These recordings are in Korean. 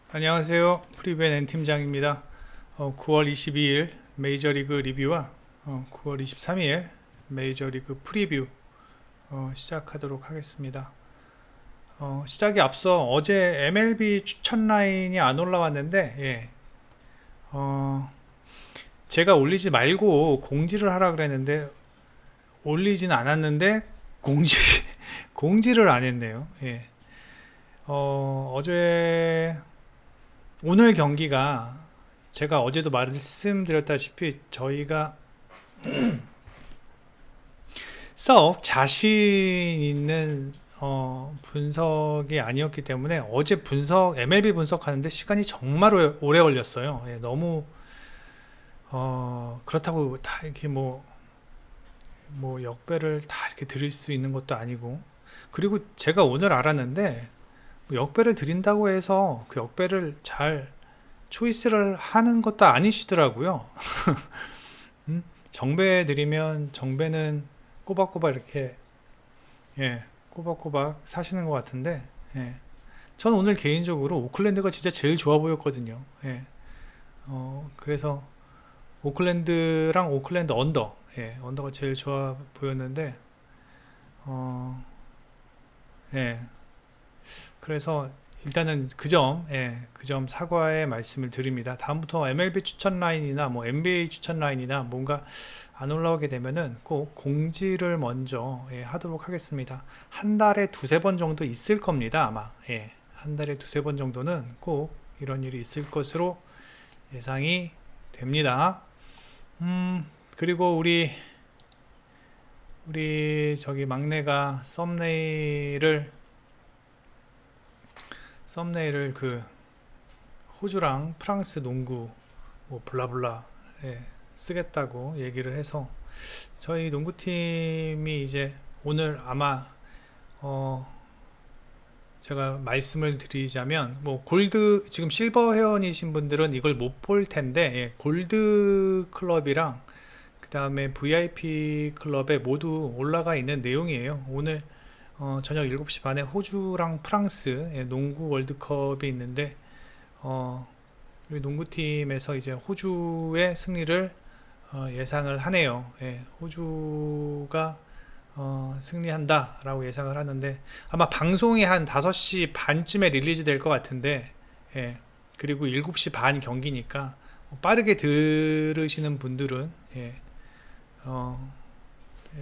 안녕하세요. 프리벤 N팀장입니다. 9월 22일 메이저리그 리뷰와 9월 23일 메이저리그 프리뷰 시작하도록 하겠습니다. 시작에 앞서 어제 MLB 추천 라인이 안 올라왔는데 제가 올리지 말고 공지를 하라 그랬는데 올리진 않았는데 공지 공지를 안 했네요. 어제 오늘 경기가 제가 어제도 말씀드렸다시피 저희가 썩 자신 있는 분석이 아니었기 때문에 어제 MLB 분석하는데 시간이 정말 오래 걸렸어요. 너무 그렇다고 다 이렇게 뭐 역배를 다 이렇게 드릴 수 있는 것도 아니고, 그리고 제가 오늘 알았는데 뭐 역배를 드린다고 해서 그 역배를 잘 초이스를 하는 것도 아니시더라고요. 정배 드리면 정배는 꼬박꼬박 이렇게 꼬박꼬박 사시는 것 같은데, 저는 오늘 개인적으로 오클랜드가 진짜 제일 좋아 보였거든요. 그래서 오클랜드랑 오클랜드 언더가 제일 좋아 보였는데, 예, 그래서 일단은 그 점 사과의 말씀을 드립니다. 다음부터 MLB 추천 라인이나 뭐 NBA 추천 라인이나 뭔가 안 올라오게 되면은 꼭 공지를 먼저 하도록 하겠습니다. 한 달에 두세 번 정도 있을 겁니다, 아마. 한 달에 두세 번 정도는 꼭 이런 일이 있을 것으로 예상이 됩니다. 그리고 우리 저기 막내가 썸네일을 그 호주랑 프랑스 농구 뭐 블라블라 쓰겠다고 얘기를 해서 저희 농구팀이 이제 오늘 아마 제가 말씀을 드리자면, 뭐 골드, 지금 실버 회원이신 분들은 이걸 못 볼 텐데, 골드 클럽이랑 그 다음에 VIP 클럽에 모두 올라가 있는 내용이에요. 오늘 저녁 7시 반에 호주랑 프랑스 농구 월드컵이 있는데, 우리 농구팀에서 이제 호주의 승리를 예상을 하네요. 호주가 승리한다 라고 예상을 하는데, 아마 방송이 한 5시 반쯤에 릴리즈 될 것 같은데, 그리고 7시 반 경기니까 빠르게 들으시는 분들은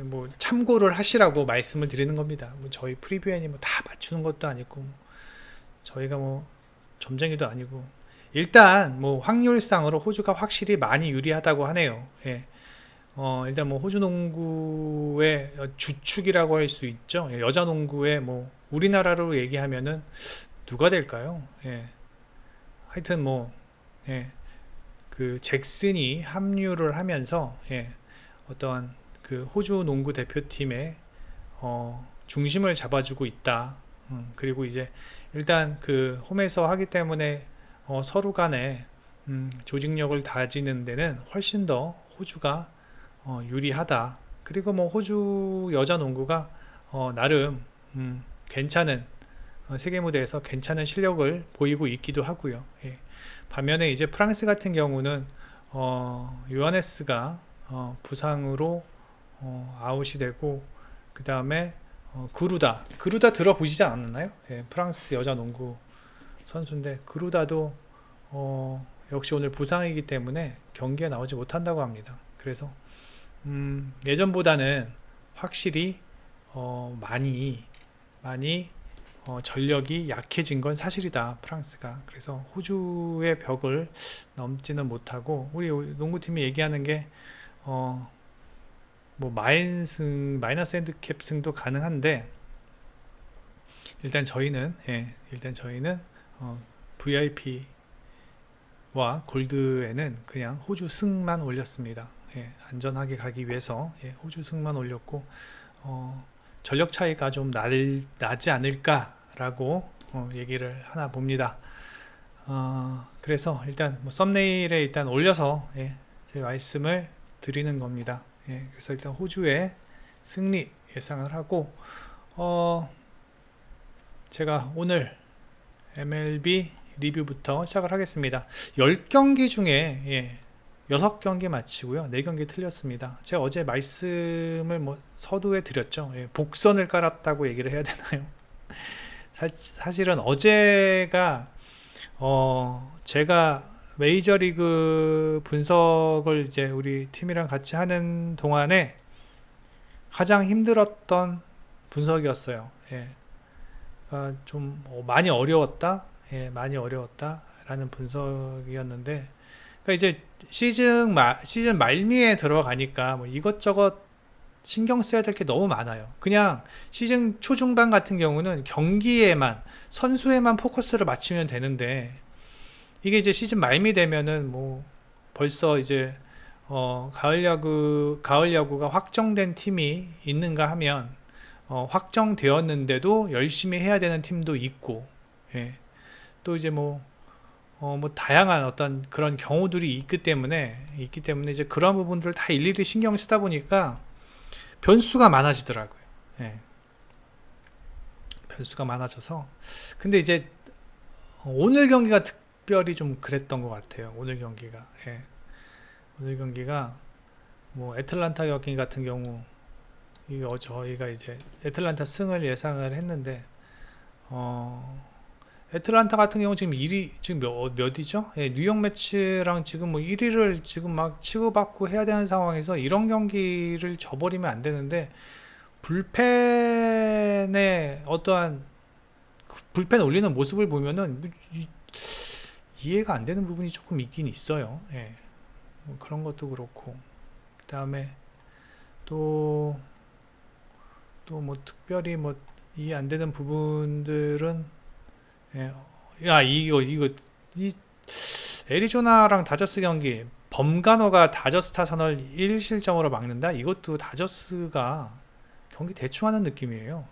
뭐 참고를 하시라고 말씀을 드리는 겁니다. 뭐 저희 프리뷰애니 뭐 다 맞추는 것도 아니고, 저희가 뭐 점쟁이도 아니고, 일단 뭐 확률상으로 호주가 확실히 많이 유리하다고 하네요. 일단 뭐 호주 농구의 주축이라고 할 수 있죠. 여자 농구의 뭐 우리나라로 얘기하면은 누가 될까요? 하여튼 뭐 그 잭슨이 합류를 하면서 어떠한 그 호주 농구 대표팀의 중심을 잡아주고 있다. 그리고 이제 일단 그 홈에서 하기 때문에 서로 간에 조직력을 다지는 데는 훨씬 더 호주가 유리하다. 그리고 뭐 호주 여자 농구가 나름 괜찮은 세계 무대에서 괜찮은 실력을 보이고 있기도 하고요. 반면에 이제 프랑스 같은 경우는 요하네스가 부상으로 아웃이 되고, 그 다음에 그루다 들어보시지 않았나요? 프랑스 여자 농구 선수인데, 그루다도 역시 오늘 부상이기 때문에 경기에 나오지 못한다고 합니다. 그래서 예전보다는 확실히 많이 전력이 약해진 건 사실이다, 프랑스가. 그래서 호주의 벽을 넘지는 못하고, 우리 농구팀이 얘기하는 게 뭐 마이너스 핸드캡 승도 가능한데, 일단 저희는 VIP와 골드에는 그냥 호주 승만 올렸습니다. 안전하게 가기 위해서 호주 승만 올렸고, 전력 차이가 좀 나지 않을까라고 얘기를 하나 봅니다. 그래서 일단 뭐 썸네일에 일단 올려서 제 말씀을 드리는 겁니다. 그래서 일단 호주의 승리 예상을 하고, 제가 오늘 MLB 리뷰부터 시작을 하겠습니다. 10경기 중에 6경기 마치고요. 4경기 틀렸습니다. 제가 어제 말씀을 서두에 드렸죠. 복선을 깔았다고 얘기를 해야 되나요? 사실은 어제가 제가 메이저리그 분석을 이제 우리 팀이랑 같이 하는 동안에 가장 힘들었던 분석이었어요. 좀 많이 어려웠다. 많이 어려웠다라는 분석이었는데, 그러니까 이제 시즌 말미에 들어가니까 이것저것 신경 써야 될 게 너무 많아요. 그냥 시즌 초중반 같은 경우는 경기에만, 선수에만 포커스를 맞추면 되는데, 이게 이제 시즌 말미 되면은 벌써 이제 가을 야구가 확정된 팀이 있는가 하면 확정되었는데도 열심히 해야 되는 팀도 있고, 또 이제 다양한 어떤 그런 경우들이 있기 때문에 이제 그런 부분들을 다 일일이 신경 쓰다 보니까 변수가 많아지더라고요. 변수가 많아져서. 근데 이제 오늘 경기가 특별히 좀 그랬던 것 같아요. 오늘 경기가 애틀란타 경기 같은 경우, 이거 저희가 이제 애틀란타 승을 예상을 했는데, 애틀란타 같은 경우 지금 1위, 지금 몇이죠? 뉴욕 매치랑 지금 1위를 지금 막 치고받고 해야 되는 상황에서 이런 경기를 져버리면 안 되는데, 불펜에 어떠한 불펜 올리는 모습을 보면은 이해가 안 되는 부분이 조금 있긴 있어요. 그런 것도 그렇고, 그 다음에 또 특별히 이해 안 되는 부분들은, 이 애리조나랑 다저스 경기, 범가노가 다저스 타선을 1실점으로 막는다? 이것도 다저스가 경기 대충 하는 느낌이에요.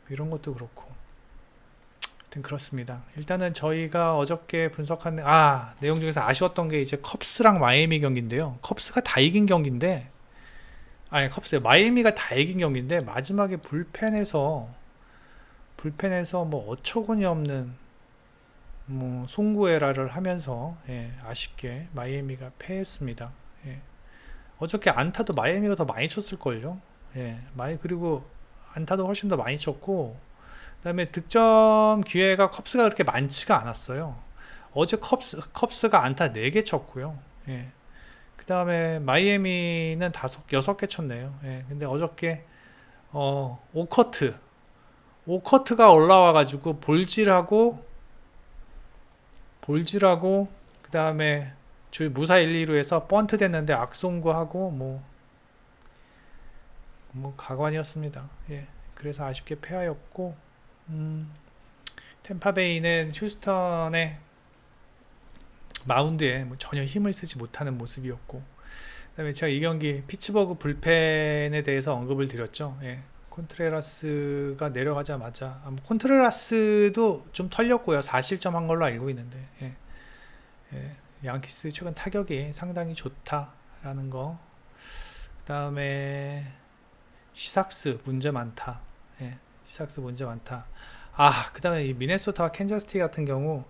이런 것도 그렇고. 하여튼 그렇습니다. 일단은 저희가 어저께 분석한 내용 중에서 아쉬웠던 게 이제 컵스랑 마이애미 경기인데요. 컵스가 다 이긴 경기인데, 마이애미가 다 이긴 경기인데, 마지막에 불펜에서 어처구니 없는 송구 에라를 하면서 아쉽게 마이애미가 패했습니다. 어저께 안타도 마이애미가 더 많이 쳤을걸요. 그리고 안타도 훨씬 더 많이 쳤고, 그 다음에 득점 기회가 컵스가 그렇게 많지가 않았어요. 어제 컵스가 안타 4개 쳤고요. 그 다음에 마이애미는 6개 쳤네요. 근데 어저께 오커트가 올라와가지고 볼질하고 그 다음에 무사 1, 2루에서 번트 됐는데 악송구하고 가관이었습니다. 그래서 아쉽게 패하였고, 템파베이는 휴스턴의 마운드에 전혀 힘을 쓰지 못하는 모습이었고, 그 다음에 제가 이 경기 피츠버그 불펜에 대해서 언급을 드렸죠. 콘트레라스가 내려가자마자, 콘트레라스도 좀 털렸고요. 4실점 한 걸로 알고 있는데, 양키스 최근 타격이 상당히 좋다라는 거. 그 다음에 시삭스 문제 많다. 그 다음에 이 미네소타와 캔자스시티 같은 경우,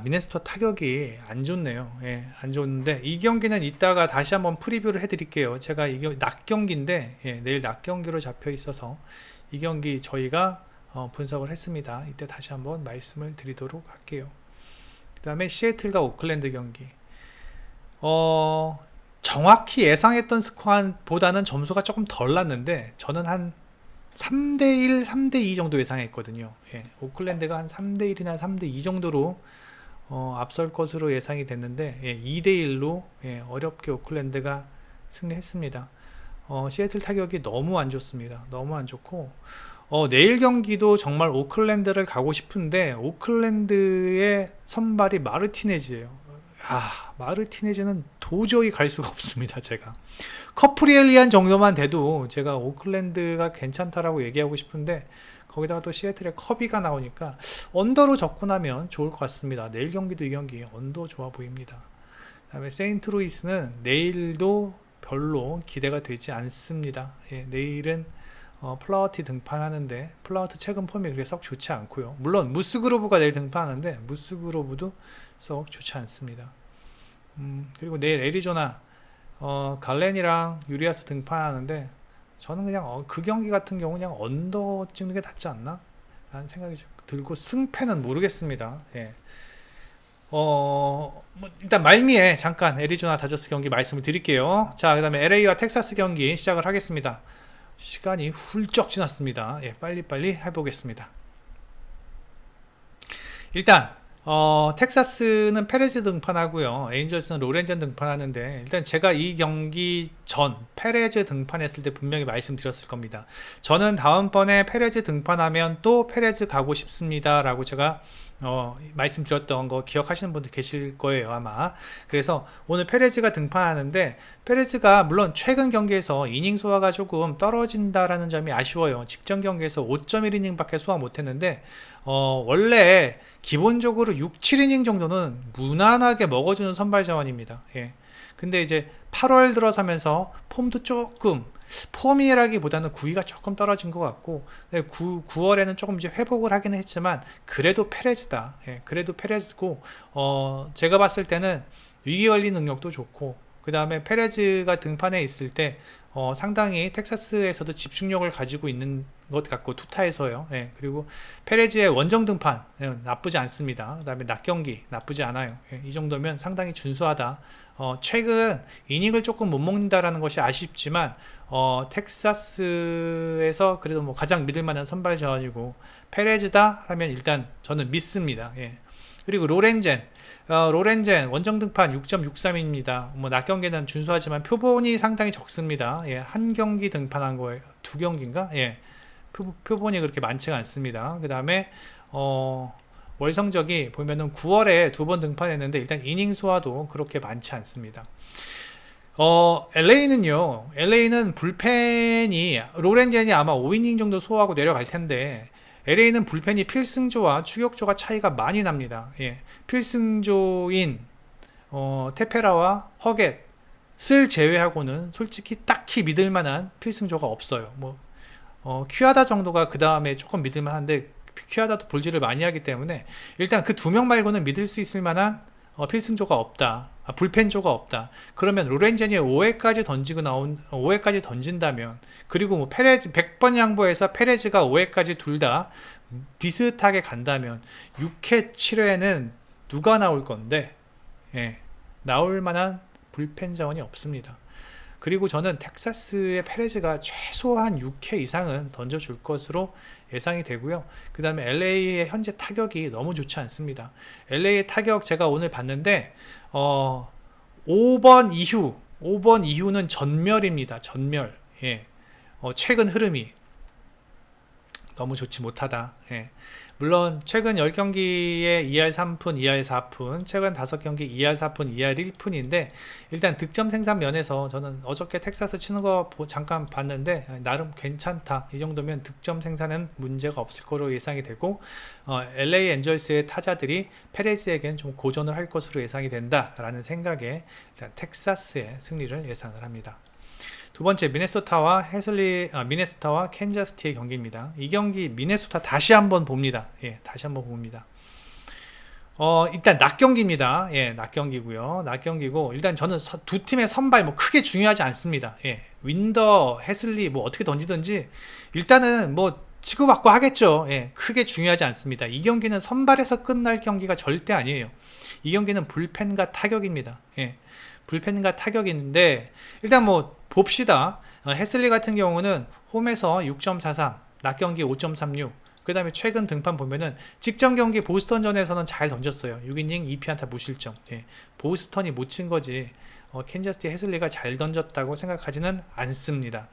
미네소타 타격이 안 좋네요. 안 좋은데, 이 경기는 이따가 다시 한번 프리뷰를 해드릴게요. 제가 이게 낮 경기인데, 내일 낮 경기로 잡혀 있어서 이 경기 저희가 분석을 했습니다. 이때 다시 한번 말씀을 드리도록 할게요. 그 다음에 시애틀과 오클랜드 경기, 정확히 예상했던 스코어보다는 점수가 조금 덜 났는데, 저는 한 3대1, 3대2 정도 예상했거든요. 오클랜드가 한 3대1이나 3대2 정도로 앞설 것으로 예상이 됐는데, 2대1로 어렵게 오클랜드가 승리했습니다. 시애틀 타격이 너무 안 좋습니다. 너무 안 좋고, 내일 경기도 정말 오클랜드를 가고 싶은데, 오클랜드의 선발이 마르티네즈예요. 마르티네즈는 도저히 갈 수가 없습니다. 제가 커프리엘리안 정도만 돼도 제가 오클랜드가 괜찮다라고 얘기하고 싶은데, 거기다가 또 시애틀에 커비가 나오니까 언더로 접근하면 좋을 것 같습니다. 내일 경기도 이 경기 언더 좋아 보입니다. 그 다음에 세인트루이스는 내일도 별로 기대가 되지 않습니다. 내일은 플라워티 등판하는데 플라워티 최근 폼이 그렇게 썩 좋지 않고요. 물론 무스그로브가 내일 등판하는데 무스그로브도 썩 좋지 않습니다. 그리고 내일 애리조나 갈렌이랑 유리아스 등판하는데 저는 그냥 그 경기 같은 경우 그냥 언더 찍는 게 낫지 않나? 라는 생각이 들고 승패는 모르겠습니다. 예. 뭐 일단 말미에 잠깐 애리조나 다저스 경기 말씀을 드릴게요. 자, 그 다음에 LA와 텍사스 경기 시작을 하겠습니다. 시간이 훌쩍 지났습니다. 예, 빨리빨리 해보겠습니다. 일단 텍사스는 페레즈 등판하고요. 에인절스는 로렌젠 등판하는데 일단 제가 이 경기 전 페레즈 등판했을 때 분명히 말씀드렸을 겁니다. 저는 다음번에 페레즈 등판하면 또 페레즈 가고 싶습니다 라고 제가 말씀드렸던 거 기억하시는 분들 계실 거예요 아마. 그래서 오늘 페레즈가 등판하는데 페레즈가 물론 최근 경기에서 이닝 소화가 조금 떨어진다라는 점이 아쉬워요. 직전 경기에서 5.1이닝 밖에 소화 못했는데 원래 기본적으로 6, 7이닝 정도는 무난하게 먹어주는 선발 자원입니다. 예. 근데 이제 8월 들어서면서 폼도 조금 폼이라기보다는 구위가 조금 떨어진 것 같고 9월에는 조금 이제 회복을 하기는 했지만 그래도 페레즈다. 예, 그래도 페레즈고 제가 봤을 때는 위기 관리 능력도 좋고 그 다음에 페레즈가 등판에 있을 때 상당히 텍사스에서도 집중력을 가지고 있는 것 같고 투타에서요. 예, 그리고 페레즈의 원정 등판 나쁘지 않습니다. 그 다음에 낮 경기 나쁘지 않아요. 예, 이 정도면 상당히 준수하다. 최근 이닝을 조금 못 먹는다라는 것이 아쉽지만 텍사스에서 그래도 뭐 가장 믿을 만한 선발 자원이고 페레즈다 하면 일단 저는 믿습니다. 예. 그리고 로렌젠 원정 등판 6.63입니다. 뭐 낮 경기는 준수하지만 표본이 상당히 적습니다. 예, 한 경기 등판한 거예요. 두 경기인가? 예, 표본이 그렇게 많지가 않습니다. 그 다음에 월 성적이 보면은 9월에 2번 등판했는데 일단 이닝 소화도 그렇게 많지 않습니다. LA는 불펜이 로렌젠이 아마 5이닝 정도 소화하고 내려갈 텐데 LA는 불펜이 필승조와 추격조가 차이가 많이 납니다. 예, 필승조인 테페라와 허겟을 제외하고는 솔직히 딱히 믿을만한 필승조가 없어요. 뭐 퀴아다 정도가 그 다음에 조금 믿을만한데 퀴아다도 볼질을 많이 하기 때문에 일단 그 두 명 말고는 믿을 수 있을 만한 필승조가 없다. 불펜조가 없다. 그러면 로렌젠이 5회까지 던진다면 그리고 뭐 페레즈 100번 양보해서 페레즈가 5회까지 둘 다 비슷하게 간다면 6회 7회는 누가 나올 건데 예, 나올 만한 불펜 자원이 없습니다. 그리고 저는 텍사스의 페레즈가 최소한 6회 이상은 던져줄 것으로 예상이 되고요. 그 다음에 LA의 현재 타격이 너무 좋지 않습니다. LA의 타격 제가 오늘 봤는데 5번 이후는 전멸입니다. 전멸. 예. 최근 흐름이 너무 좋지 못하다. 예. 물론 최근 10경기에 2할 3푼, 2할 4푼, 최근 5경기 2할 4푼, 2할 1푼인데 일단 득점 생산 면에서 저는 어저께 텍사스 치는 거 잠깐 봤는데 나름 괜찮다. 이 정도면 득점 생산은 문제가 없을 거로 예상이 되고 LA 엔젤스의 타자들이 페레즈에겐 좀 고전을 할 것으로 예상이 된다라는 생각에 일단 텍사스의 승리를 예상을 합니다. 두 번째 미네소타와 캔자스시티의 경기입니다. 이 경기 미네소타 다시 한번 봅니다. 예, 다시 한번 봅니다. 일단 낮 경기입니다. 예, 낮 경기고요. 낮 경기고 일단 저는 두 팀의 선발 뭐 크게 중요하지 않습니다. 예, 윈더, 해슬리 뭐 어떻게 던지든지 일단은 뭐 치고받고 하겠죠. 예, 크게 중요하지 않습니다. 이 경기는 선발에서 끝날 경기가 절대 아니에요. 이 경기는 불펜과 타격입니다. 예, 불펜과 타격인데 일단 뭐 봅시다. 해슬리 같은 경우는 홈에서 6.43, 낮 경기 5.36. 그 다음에 최근 등판 보면은 직전 경기 보스턴전에서는 잘 던졌어요. 6이닝 2피안타 무실점. 예, 보스턴이 못 친 거지. 캔자스시티 해슬리가 잘 던졌다고 생각하지는 않습니다.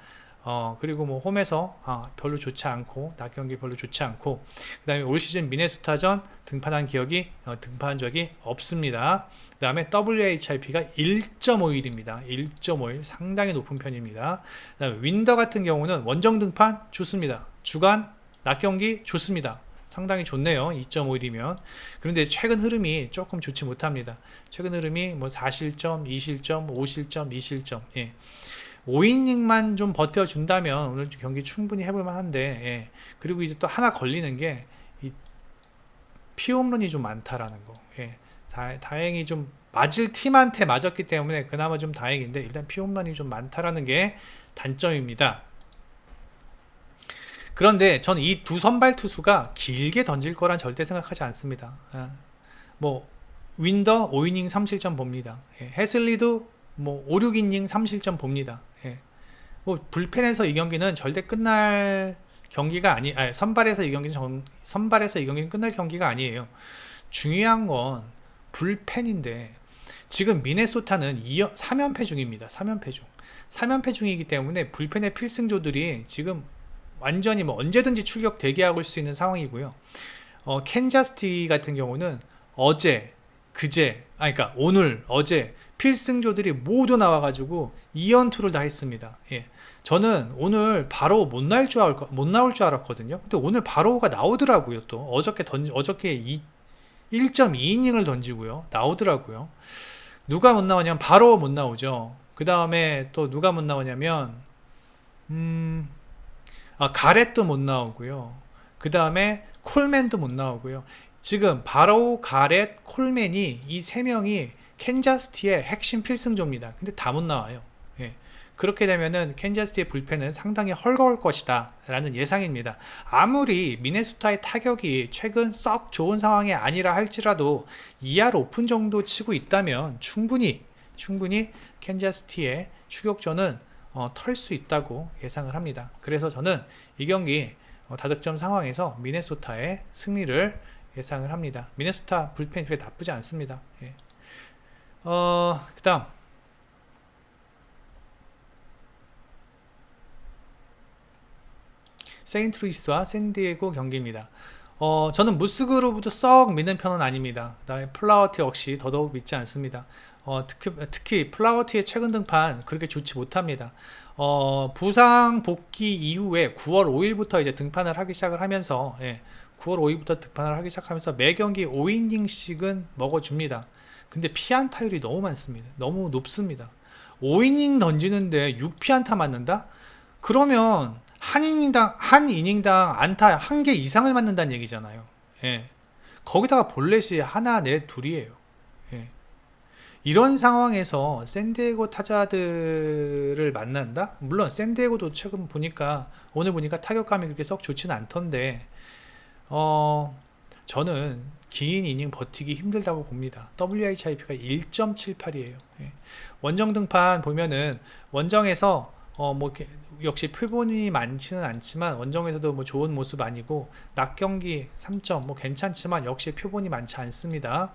그리고 뭐 홈에서 별로 좋지 않고 낮 경기 별로 좋지 않고 그 다음에 올 시즌 미네소타전 등판한 적이 없습니다. 그 다음에 WHIP가 1.51입니다. 1.51 상당히 높은 편입니다. 그 다음에 윈더 같은 경우는 원정 등판 좋습니다. 주간 낮 경기 좋습니다. 상당히 좋네요. 2.51이면. 그런데 최근 흐름이 조금 좋지 못합니다. 최근 흐름이 뭐 4실점, 2실점, 5실점, 2실점. 예. 5이닝만 좀 버텨준다면 오늘 경기 충분히 해볼 만한데, 예. 그리고 이제 또 하나 걸리는 게 이 피홈런이 좀 많다라는 거. 예. 다행히 좀 맞을 팀한테 맞았기 때문에 그나마 좀 다행인데, 일단 피홈런이 좀 많다라는 게 단점입니다. 그런데 저는 이 두 선발 투수가 길게 던질 거란 절대 생각하지 않습니다. 뭐 윈더 5이닝 3실점 봅니다. 예, 해슬리도 뭐 5, 6이닝 3실점 봅니다. 예. 뭐 불펜에서 이 경기는 절대 끝날 경기가 선발에서 이 경기는 끝날 경기가 아니에요. 중요한 건 불펜인데, 지금 미네소타는 3연패 중입니다. 3연패 중이기 때문에 불펜의 필승조들이 지금 완전히 뭐 언제든지 출격 대기하고 수 있는 상황이고요. 캔자스티 같은 경우는 그러니까 오늘, 어제 필승조들이 모두 나와가지고 2연투를 다 했습니다. 예. 저는 오늘 바로 못 나올 줄 알았거든요. 근데 오늘 바로가 나오더라고요. 또 어저께 1.2이닝을 던지고요. 나오더라고요. 누가 못 나오냐면 바로 못 나오죠. 그 다음에 또 누가 못 나오냐면 가렛도 못 나오고요. 그 다음에 콜맨도 못 나오고요. 지금 바로 가렛, 콜맨이 이 세 명이 캔자스티의 핵심 필승조입니다. 근데 다 못 나와요. 예. 그렇게 되면은 캔자스티의 불펜은 상당히 헐거울 것이다 라는 예상입니다. 아무리 미네소타의 타격이 최근 썩 좋은 상황이 아니라 할지라도 2할 오픈 정도 치고 있다면 충분히 캔자스티의 추격전은 털 수 있다고 예상을 합니다. 그래서 저는 이 경기 다득점 상황에서 미네소타의 승리를 예상을 합니다. 미네소타 불펜이 그렇게 나쁘지 않습니다. 예. 그 다음 세인트루이스와 샌디에고 경기입니다. 저는 무스그루브도 썩 믿는 편은 아닙니다. 그다음에 플라워티 역시 더더욱 믿지 않습니다. 특히 플라워티의 최근 등판 그렇게 좋지 못합니다. 부상 복귀 이후에 9월 5일부터 이제 등판을 하기 시작을 하면서, 9월 5일부터 등판을 하기 시작하면서 매 경기 5이닝씩은 먹어줍니다. 근데 피안타율이 너무 많습니다. 너무 높습니다. 5이닝 던지는데 6피안타 맞는다? 그러면 한 이닝당 안타 1개 이상을 맞는다는 얘기잖아요. 예. 거기다가 볼넷이 하나, 넷, 둘이에요. 예. 이런 상황에서 샌디에고 타자들을 만난다? 물론 샌디에고도 오늘 보니까 타격감이 그렇게 썩 좋지는 않던데, 저는 긴 이닝 버티기 힘들다고 봅니다. WHIP가 1.78이에요. 예. 원정 등판 보면은 원정에서 역시 표본이 많지는 않지만 원정에서도 뭐 좋은 모습 아니고, 낮 경기 3점 뭐 괜찮지만 역시 표본이 많지 않습니다.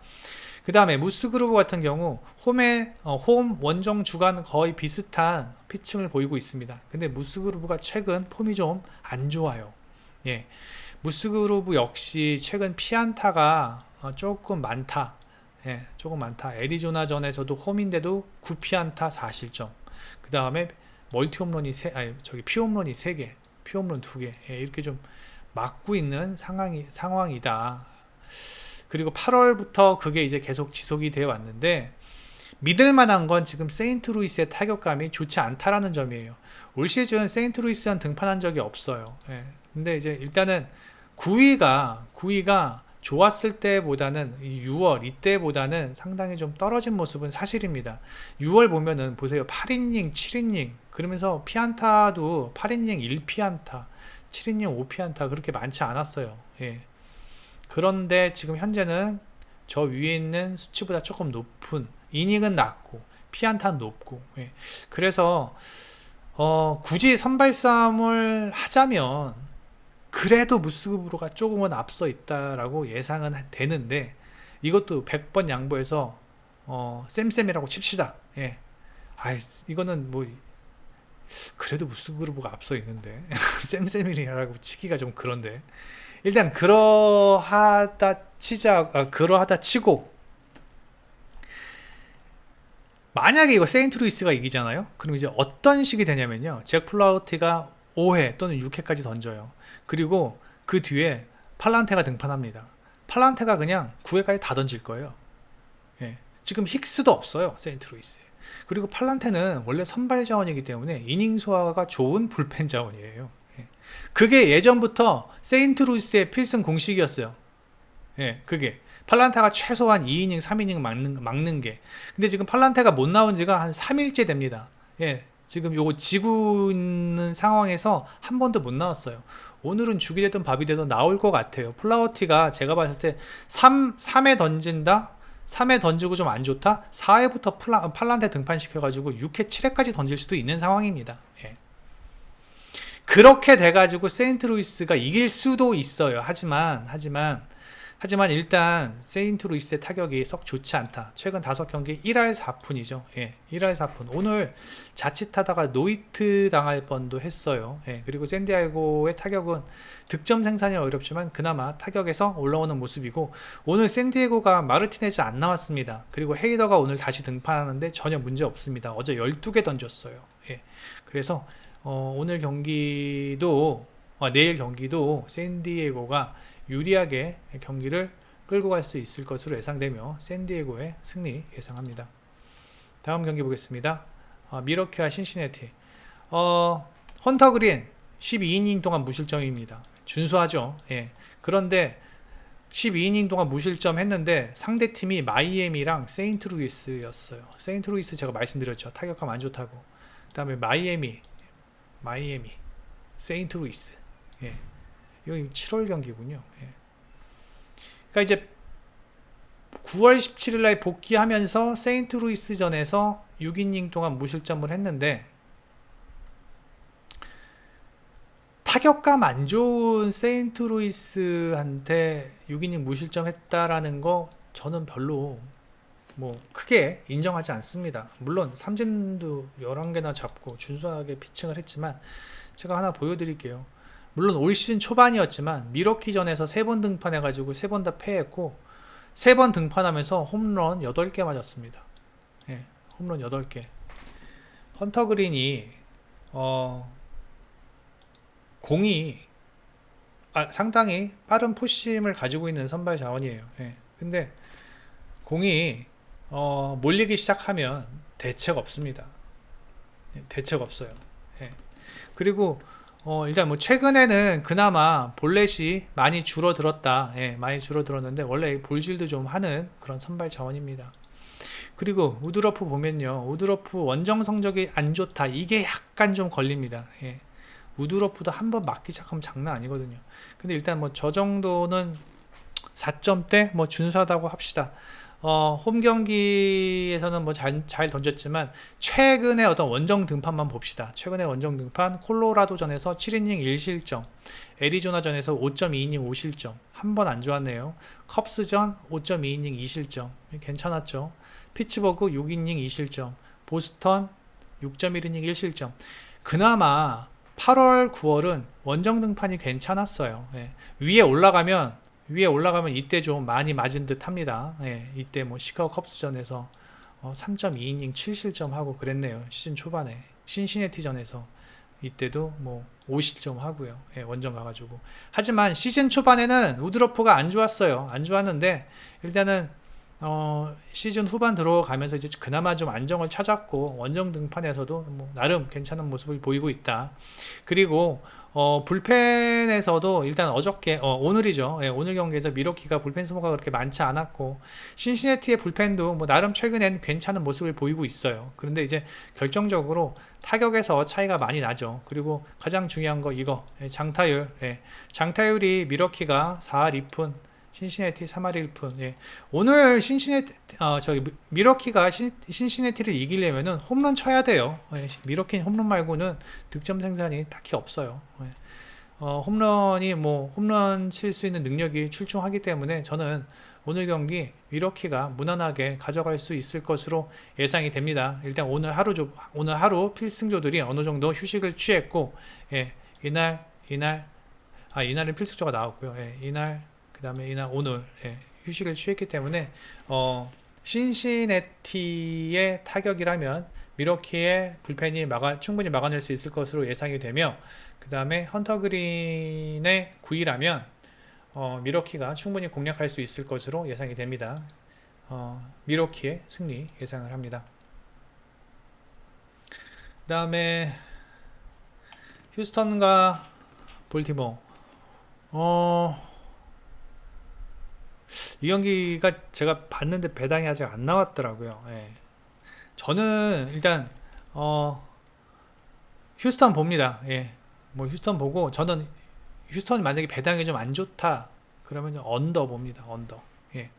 그 다음에 무스그루브 같은 경우 홈 원정 주간 거의 비슷한 피칭을 보이고 있습니다. 근데 무스그루브가 최근 폼이 좀 안 좋아요. 예. 무스그루브 역시 최근 피안타가 조금 많다. 예, 조금 많다. 애리조나전에서도 홈인데도 9피안타 4실점. 그 다음에 피홈런이 3개, 피홈런 2개. 예, 이렇게 좀 막고 있는 상황이다. 그리고 8월부터 그게 이제 계속 지속이 되어 왔는데, 믿을 만한 건 지금 세인트루이스의 타격감이 좋지 않다라는 점이에요. 올 시즌 세인트루이스는 등판한 적이 없어요. 예. 근데 이제 일단은 9위가 좋았을 때보다는 6월 이때보다는 상당히 좀 떨어진 모습은 사실입니다. 6월 보면은 보세요. 8이닝, 7이닝 그러면서 피안타도 8이닝 1피안타, 7이닝 5피안타 그렇게 많지 않았어요. 예. 그런데 지금 현재는 저 위에 있는 수치보다 조금 높은, 이닝은 낮고 피안타는 높고, 예. 그래서 굳이 선발 싸움을 하자면 그래도 무스그루브가 조금은 앞서 있다라고 예상은 되는데, 이것도 100번 양보해서 쌤쌤이라고 칩시다. 예. 이거는 뭐 그래도 무스그루브가 앞서 있는데 쌤쌤이라고 치기가 좀 그런데, 일단 그러하다 치고, 만약에 이거 세인트루이스가 이기잖아요. 그럼 이제 어떤 식이 되냐면요, 잭 플라우티가 5회 또는 6회까지 던져요. 그리고 그 뒤에 팔란테가 등판합니다. 팔란테가 그냥 9회까지 다 던질 거예요. 예. 지금 힉스도 없어요, 세인트루이스에. 그리고 팔란테는 원래 선발 자원이기 때문에 이닝 소화가 좋은 불펜 자원이에요. 예. 그게 예전부터 세인트루이스의 필승 공식이었어요. 예, 그게 팔란테가 최소한 2이닝, 3이닝 막는 게. 근데 지금 팔란테가 못 나온 지가 한 3일째 됩니다. 예, 지금 요거 지고 있는 상황에서 한 번도 못 나왔어요. 오늘은 죽이 되든 밥이 되든 나올 것 같아요. 플라워티가 제가 봤을 때 3회 던진다? 3회 던지고 좀 안 좋다? 4회부터 팔란테 등판시켜가지고 6회, 7회까지 던질 수도 있는 상황입니다. 예. 그렇게 돼가지고 세인트루이스가 이길 수도 있어요. 하지만 일단 세인트루이스의 타격이 썩 좋지 않다. 최근 5경기 1할 4푼이죠. 예, 1할 4푼. 오늘 자칫하다가 노히트 당할 뻔도 했어요. 예, 그리고 샌디에고의 타격은 득점 생산이 어렵지만 그나마 타격에서 올라오는 모습이고, 오늘 샌디에고가 마르티네즈 안 나왔습니다. 그리고 헤이더가 오늘 다시 등판하는데 전혀 문제 없습니다. 어제 12개 던졌어요. 예, 그래서 오늘 경기도 내일 경기도 샌디에고가 유리하게 경기를 끌고 갈 수 있을 것으로 예상되며 샌디에고의 승리 예상합니다. 다음 경기 보겠습니다. 미러키와 신시내티. 헌터 그린 12이닝 동안 무실점입니다. 준수하죠. 예. 그런데 12이닝 동안 무실점 했는데 상대팀이 마이애미랑 세인트루이스였어요. 세인트루이스 제가 말씀드렸죠. 타격감 안 좋다고. 그 다음에 마이애미, 세인트루이스. 예. 이건 7월 경기군요. 예. 그러니까 이제 9월 17일 날 복귀하면서 세인트루이스전에서 6이닝 동안 무실점을 했는데, 타격감 안 좋은 세인트루이스한테 6이닝 무실점 했다라는 거 저는 별로 뭐 크게 인정하지 않습니다. 물론 삼진도 11개나 잡고 준수하게 피칭을 했지만, 제가 하나 보여드릴게요. 물론 올 시즌 초반이었지만 미러키전에서 3번 등판해가지고 3번 다 패했고, 3번 등판하면서 홈런 8개 맞았습니다. 예, 홈런 8개. 헌터 그린이 공이 상당히 빠른 포심을 가지고 있는 선발 자원이에요. 예, 근데 공이 몰리기 시작하면 대책 없습니다. 예, 대책 없어요. 예. 그리고 일단 뭐 최근에는 그나마 볼넷이 많이 줄어들었다. 예, 많이 줄어들었는데 원래 볼질도 좀 하는 그런 선발 자원입니다. 그리고 우드러프 보면요, 우드러프 원정 성적이 안 좋다. 이게 약간 좀 걸립니다. 예. 우드러프도 한번 맞기 시작하면 장난 아니거든요. 근데 일단 뭐 저 정도는 4점대 뭐 준수하다고 합시다. 홈 경기에서는 뭐 잘 던졌지만 최근에 어떤 원정 등판만 봅시다. 최근에 원정 등판 콜로라도전에서 7이닝 1실점, 애리조나전에서 5.2이닝 5실점, 한 번 안 좋았네요. 컵스전 5.2이닝 2실점, 괜찮았죠. 피츠버그 6이닝 2실점, 보스턴 6.1이닝 1실점. 그나마 8월 9월은 원정 등판이 괜찮았어요. 예. 위에 올라가면 이때 좀 많이 맞은 듯 합니다. 예, 이때 뭐 시카고 컵스전에서 3.2이닝 7실점 하고 그랬네요. 시즌 초반에 신시내티전에서 이때도 뭐 5실점 하고요. 예, 원정 가가지고. 하지만 시즌 초반에는 우드러프가 안 좋았어요. 안 좋았는데 일단은 시즌 후반 들어가면서 이제 그나마 좀 안정을 찾았고, 원정 등판에서도 뭐 나름 괜찮은 모습을 보이고 있다. 그리고 불펜에서도 일단 어저께 오늘이죠. 예, 오늘 경기에서 미러키가 불펜 소모가 그렇게 많지 않았고, 신시내티의 불펜도 뭐 나름 최근엔 괜찮은 모습을 보이고 있어요. 그런데 이제 결정적으로 타격에서 차이가 많이 나죠. 그리고 가장 중요한 거 이거, 장타율. 예, 장타율이 미러키가 4할 2푼, 신시내티 3할 1푼. 예. 오늘 미러키가 신시내티를 이기려면은 홈런 쳐야 돼요. 예. 미러키는 홈런 말고는 득점 생산이 딱히 없어요. 예. 홈런이 뭐 홈런 칠 수 있는 능력이 출중하기 때문에 저는 오늘 경기 미러키가 무난하게 가져갈 수 있을 것으로 예상이 됩니다. 일단 오늘 하루 필승조들이 어느 정도 휴식을 취했고, 예. 이날은 필승조가 나왔고요. 예. 그 다음에 오늘 휴식을 취했기 때문에 신시내티의 타격이라면 미러키의 불펜이 충분히 막아낼 수 있을 것으로 예상이 되며, 그 다음에 헌터 그린의 9위라면 미러키가 충분히 공략할 수 있을 것으로 예상이 됩니다. 미러키의 승리 예상을 합니다. 그다음에 휴스턴과 볼티모. 이 경기가 제가 봤는데 배당이 아직 안 나왔더라고요. 예. 저는 일단 휴스턴 봅니다. 예. 뭐 휴스턴 보고 저는 휴스턴이 만약에 배당이 좀 안 좋다 그러면 언더 봅니다. 언더. 예.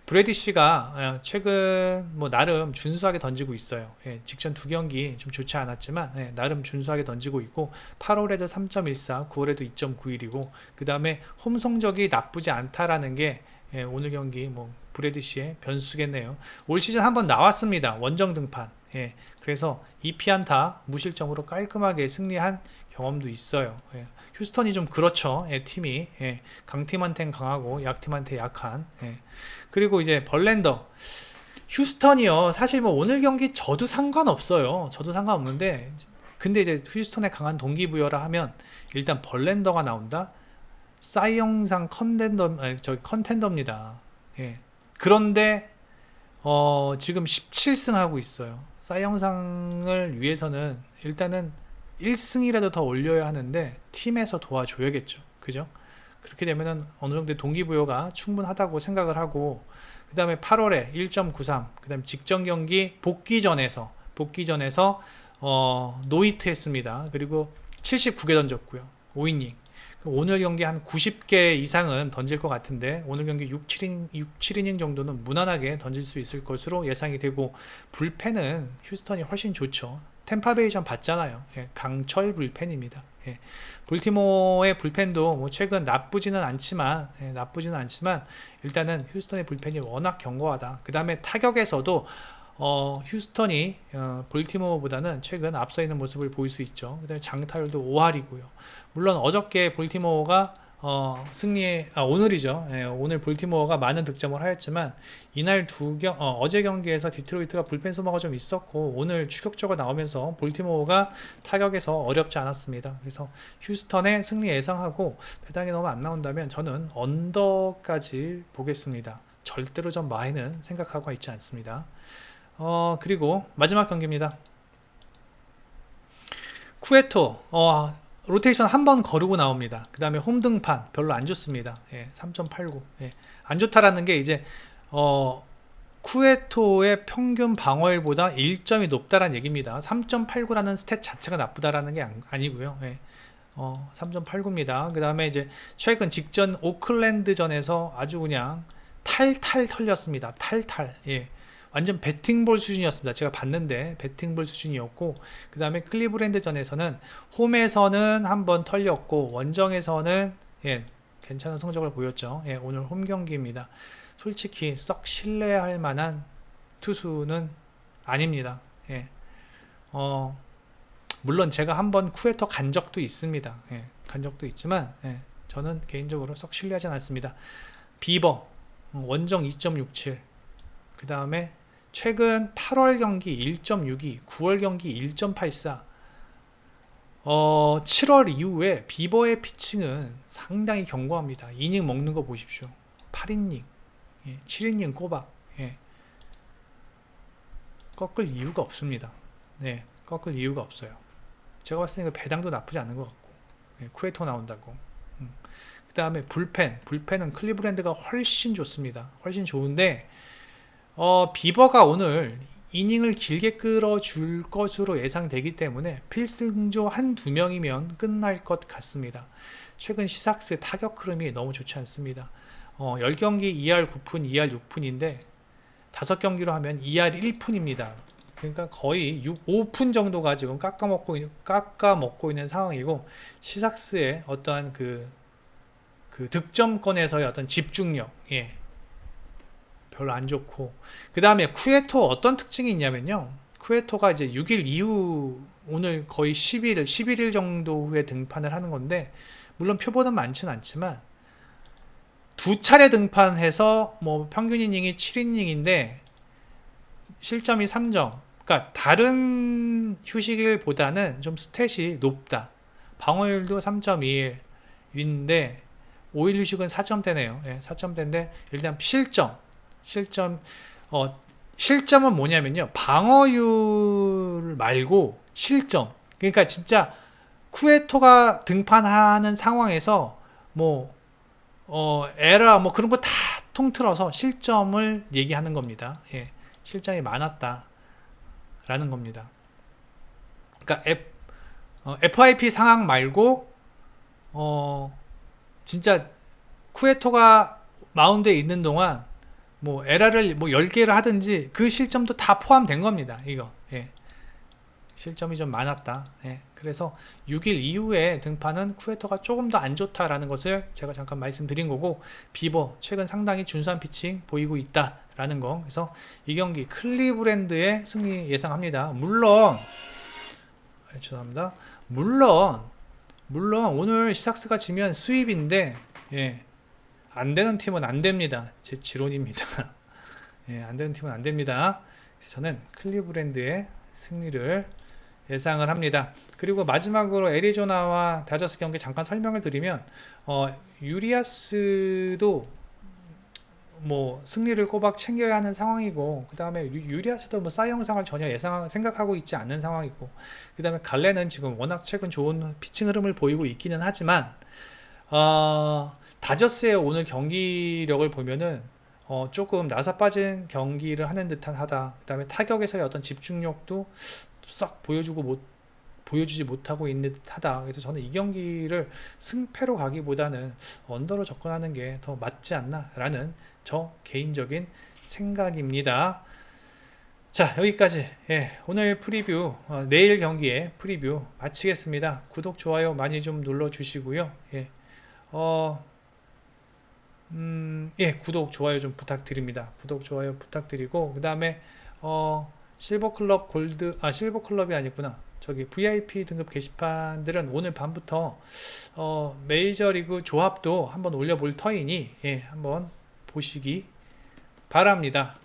브래디시가 최근 뭐 나름 준수하게 던지고 있어요. 예. 직전 두 경기 좀 좋지 않았지만 예. 나름 준수하게 던지고 있고 8월에도 3.14, 9월에도 2.91이고 그 다음에 홈 성적이 나쁘지 않다라는 게 예. 오늘 경기 뭐 브래디시의 변수겠네요. 올 시즌 한번 나왔습니다. 원정 등판. 예. 그래서 2피안타 무실점으로 깔끔하게 승리한 경험도 있어요. 예. 휴스턴이 좀 그렇죠. 예, 팀이 예, 강팀한테는 강하고 약팀한테 약한. 예. 그리고 이제 벌랜더. 휴스턴이요. 사실 뭐 오늘 경기 저도 상관없어요. 저도 상관없는데 근데 이제 휴스턴에 강한 동기부여라 하면 일단 벌랜더가 나온다. 싸이 영상 컨텐더입니다. 예. 그런데 지금 17승 하고 있어요. 싸이 영상을 위해서는 일단은 1승이라도 더 올려야 하는데 팀에서 도와줘야겠죠. 그죠? 그렇게 되면은 어느 정도의 동기부여가 충분하다고 생각을 하고 그 다음에 8월에 1.93 그 다음에 직전 경기 복귀전에서 노히트 했습니다. 그리고 79개 던졌고요. 5이닝. 오늘 경기 한 90개 이상은 던질 것 같은데 오늘 경기 6, 7이닝 정도는 무난하게 던질 수 있을 것으로 예상이 되고 불펜은 휴스턴이 훨씬 좋죠. 템파베이전 봤잖아요. 예, 강철 불펜입니다. 예, 볼티모어의 불펜도 뭐 최근 나쁘지는 않지만 일단은 휴스턴의 불펜이 워낙 견고하다. 그 다음에 타격에서도 휴스턴이 볼티모어보다는 최근 앞서 있는 모습을 보일 수 있죠. 그 다음에 장타율도 5할이고요. 물론 어저께 볼티모어가 오늘이죠. 예, 오늘 볼티모어가 많은 득점을 하였지만 이날 어제 경기에서 디트로이트가 불펜 소모가 좀 있었고 오늘 추격적으로 나오면서 볼티모어가 타격에서 어렵지 않았습니다. 그래서 휴스턴의 승리 예상하고 배당이 너무 안 나온다면 저는 언더까지 보겠습니다. 절대로 전 마이는 생각하고 있지 않습니다. 그리고 마지막 경기입니다. 쿠에토 로테이션 한 번 거르고 나옵니다. 그 다음에 홈등판 별로 안 좋습니다. 예, 3.89. 예, 안 좋다라는 게 이제 쿠에토의 평균 방어율보다 1점이 높다라는 얘기입니다. 3.89라는 스탯 자체가 나쁘다라는 게 아니고요. 예, 3.89입니다. 그 다음에 이제 최근 직전 오클랜드전에서 아주 그냥 탈탈 털렸습니다. 탈탈. 예. 완전 배팅볼 수준이었습니다. 제가 봤는데 배팅볼 수준이었고 그 다음에 클리브랜드전에서는 홈에서는 한번 털렸고 원정에서는 예, 괜찮은 성적을 보였죠. 예, 오늘 홈 경기입니다. 솔직히 썩 신뢰할 만한 투수는 아닙니다. 예, 물론 제가 한번 쿠에토 간 적도 있습니다. 예, 간 적도 있지만 예, 저는 개인적으로 썩 신뢰하지 않습니다. 비버 원정 2.67 그 다음에 최근 8월 경기 1.62, 9월 경기 1.84 7월 이후에 비버의 피칭은 상당히 견고합니다. 이닝 먹는 거 보십시오. 8이닝, 예, 7이닝 꼬박. 예. 꺾을 이유가 없습니다. 네, 꺾을 이유가 없어요. 제가 봤을 때 배당도 나쁘지 않은 것 같고 예, 쿠에토 나온다고. 그 다음에 불펜은 클리브랜드가 훨씬 좋습니다. 훨씬 좋은데 비버가 오늘 이닝을 길게 끌어줄 것으로 예상되기 때문에 필승조 한두 명이면 끝날 것 같습니다. 최근 시삭스 타격 흐름이 너무 좋지 않습니다. 10경기 2할 9푼, 2할 6푼인데 5경기로 하면 2할 1푼입니다. 그러니까 거의 5푼 정도가 지금 깎아먹고 있는 상황이고 시삭스의 어떠한 그 득점권에서의 어떤 집중력, 예, 별로 안 좋고 그 다음에 쿠에토 어떤 특징이 있냐면요. 쿠에토가 이제 6일 이후 오늘 거의 11일 정도 후에 등판을 하는 건데 물론 표보는 많지는 않지만 두 차례 등판해서 뭐 평균 이닝이 7이닝인데 실점이 3점. 그러니까 다른 휴식일보다는 좀 스탯이 높다. 방어율도 3.21인데 5일 휴식은 4점대네요. 예, 4점대인데 일단 실점 실점은 뭐냐면요. 방어율 말고 실점. 그러니까 진짜 쿠에토가 등판하는 상황에서 뭐 에러 뭐 그런 거 다 통틀어서 실점을 얘기하는 겁니다. 예. 실점이 많았다라는 겁니다. 그러니까 FIP 상황 말고 진짜 쿠에토가 마운드에 있는 동안 뭐 에라를 뭐 10개를 하든지 그 실점도 다 포함된 겁니다. 이거. 예. 실점이 좀 많았다. 예. 그래서 6일 이후에 등판은 쿠에토가 조금 더 안 좋다라는 것을 제가 잠깐 말씀드린 거고, 비버 최근 상당히 준수한 피칭 보이고 있다라는 거. 그래서 이 경기 클리브랜드의 승리 예상합니다. 물론 죄송합니다. 물론 오늘 시삭스가 지면 수입인데, 예. 안 되는 팀은 안 됩니다. 제 지론입니다. 예, 안 되는 팀은 안 됩니다. 저는 클리브랜드의 승리를 예상을 합니다. 그리고 마지막으로 애리조나와 다저스 경기 잠깐 설명을 드리면, 유리아스도 뭐 승리를 꼬박 챙겨야 하는 상황이고, 그 다음에 유리아스도 뭐 싸이 영상을 전혀 생각하고 있지 않는 상황이고, 그 다음에 갈레는 지금 워낙 최근 좋은 피칭 흐름을 보이고 있기는 하지만, 다저스의 오늘 경기력을 보면은 조금 나사 빠진 경기를 하는 듯한 하다. 그 다음에 타격에서의 어떤 집중력도 썩 보여주지 못하고 있는 듯하다. 그래서 저는 이 경기를 승패로 가기보다는 언더로 접근하는 게 더 맞지 않나라는 저 개인적인 생각입니다. 자, 여기까지 오늘 프리뷰, 내일 경기의 프리뷰 마치겠습니다. 구독, 좋아요 많이 좀 눌러주시고요. 구독, 좋아요 좀 부탁드립니다. 구독, 좋아요 부탁드리고, 그 다음에 실버클럽 실버클럽이 아니구나. 저기 VIP 등급 게시판들은 오늘 밤부터 메이저리그 조합도 한번 올려볼 터이니 한번 보시기 바랍니다.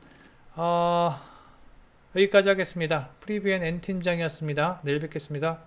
여기까지 하겠습니다. 프리뷰엔 N팀장이었습니다. 내일 뵙겠습니다.